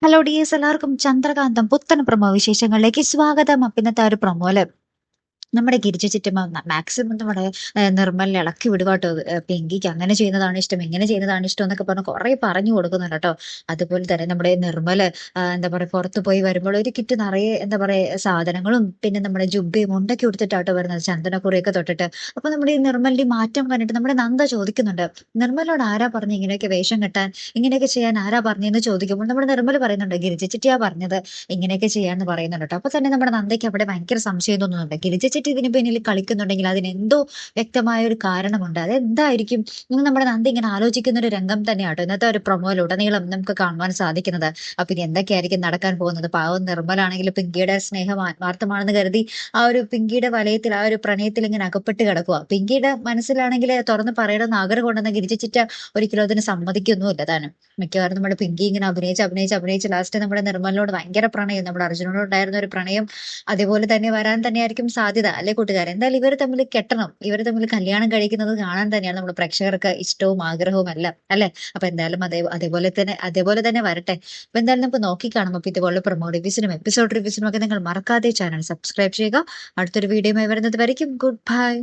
Hello dears, എല്ലാവർക്കും ചന്ദ്രകാന്തം പുത്തൻ promo വിശേഷങ്ങളിലേക്ക് സ്വാഗതം. അപ്പൊ ഇന്നത്തെ ഒരു പ്രൊമോയില് നമ്മുടെ ഗിരിജ ചിറ്റമ്മ മാക്സിമം നമ്മുടെ നിർമ്മലിനെ ഇളക്കി വിടുക കേട്ടോ. പിങ്കിക്ക് അങ്ങനെ ചെയ്യുന്നതാണ് ഇഷ്ടം, ഇങ്ങനെ ചെയ്യുന്നതാണ് ഇഷ്ടം എന്നൊക്കെ പറഞ്ഞ് കുറെ പറഞ്ഞു കൊടുക്കുന്നുണ്ട് കേട്ടോ. അതുപോലെ തന്നെ നമ്മുടെ നിർമ്മല് എന്താ പറയാ പുറത്ത് പോയി വരുമ്പോൾ ഒരു കിറ്റ് നിറയെ എന്താ പറയാ സാധനങ്ങളും പിന്നെ നമ്മുടെ ജുബയും മുണ്ടൊക്കെ കൊടുത്തിട്ടാട്ടോ വരുന്നത്, ചന്ദനക്കുറിയൊക്കെ തൊട്ടിട്ട്. അപ്പൊ നമ്മുടെ ഈ നിർമ്മലിന്റെ മാറ്റം കണ്ടിട്ട് നമ്മുടെ നന്ദ ചോദിക്കുന്നുണ്ട്, നിർമ്മലോട് ആരാ പറഞ്ഞു ഇങ്ങനെയൊക്കെ വേഷം കെട്ടാൻ, ഇങ്ങനെയൊക്കെ ചെയ്യാൻ ആരാ പറഞ്ഞെന്ന് ചോദിക്കുമ്പോൾ നമ്മുടെ നിർമ്മല് പറയുന്നുണ്ട്, ഗിരിജ ചിറ്റിയാ പറഞ്ഞത് ഇങ്ങനെയൊക്കെ ചെയ്യാന്ന് പറയുന്നുണ്ട് കേട്ടോ. അപ്പൊ തന്നെ നമ്മുടെ നന്ദയ്ക്ക് അവിടെ ഭയങ്കര സംശയം തോന്നുന്നുണ്ട്. ഗിരിജ ചിറ്റി ഇതിന് പിന്നിൽ കളിക്കുന്നുണ്ടെങ്കിൽ അതിനെന്തോ വ്യക്തമായ ഒരു കാരണമുണ്ട്. അതെന്തായിരിക്കും എന്ന് നമ്മുടെ നന്ദി ഇങ്ങനെ ആലോചിക്കുന്ന ഒരു രംഗം തന്നെയാട്ടോ ഇന്നത്തെ ഒരു പ്രൊമോയിലുടനീളം നമുക്ക് കാണുവാൻ സാധിക്കുന്നത്. അപ്പൊ ഇനി എന്തൊക്കെയായിരിക്കും നടക്കാൻ പോകുന്നത്? പാവം നിർമ്മലാണെങ്കിൽ പിങ്കിയുടെ സ്നേഹം ആത്മാർത്ഥമാണെന്ന് കരുതി ആ ഒരു പിങ്കിയുടെ വലയത്തിൽ, ആ ഒരു പ്രണയത്തിൽ ഇങ്ങനെ അകപ്പെട്ട് കിടക്കുക. പിങ്കിയുടെ മനസ്സിലാണെങ്കിൽ തുറന്ന് പറയണമെന്ന് ആഗ്രഹം ഉണ്ടെന്ന് ഗിരിജ ചിറ്റ ഒരിക്കലും അതിന് സമ്മതിക്കൊന്നുമില്ല താനും. മിക്കവാറും നമ്മുടെ പിങ്കി ഇങ്ങനെ അഭിനയിച്ച് ലാസ്റ്റ് നമ്മുടെ നിർമ്മലിനോട് ഭയങ്കര പ്രണയം, നമ്മുടെ അർജുനോട് ഉണ്ടായിരുന്ന ഒരു പ്രണയം അതേപോലെ തന്നെ വരാൻ തന്നെയായിരിക്കും സാധ്യത, അല്ലെ കൂട്ടുകാരെ? എന്തായാലും ഇവർ തമ്മിൽ കെട്ടണം, ഇവർ തമ്മിൽ കല്യാണം കഴിക്കുന്നത് കാണാൻ തന്നെയാണ് നമ്മുടെ പ്രേക്ഷകർക്ക് ഇഷ്ടവും ആഗ്രഹവും എല്ലാം, അല്ലെ? അപ്പൊ എന്തായാലും അതേപോലെ തന്നെ വരട്ടെ. അപ്പൊ എന്തായാലും നമുക്ക് നോക്കിക്കാണാം. അപ്പൊ ഇതുപോലെ പ്രൊമോ റിവ്യൂസിനും എപ്പിസോഡ് റിവ്യൂസിനും ഒക്കെ നിങ്ങൾ മറക്കാതെ ചാനൽ സബ്സ്ക്രൈബ് ചെയ്യുക. അടുത്തൊരു വീഡിയോയുമായി വരുന്നത് വരയ്ക്കും ഗുഡ് ബൈ.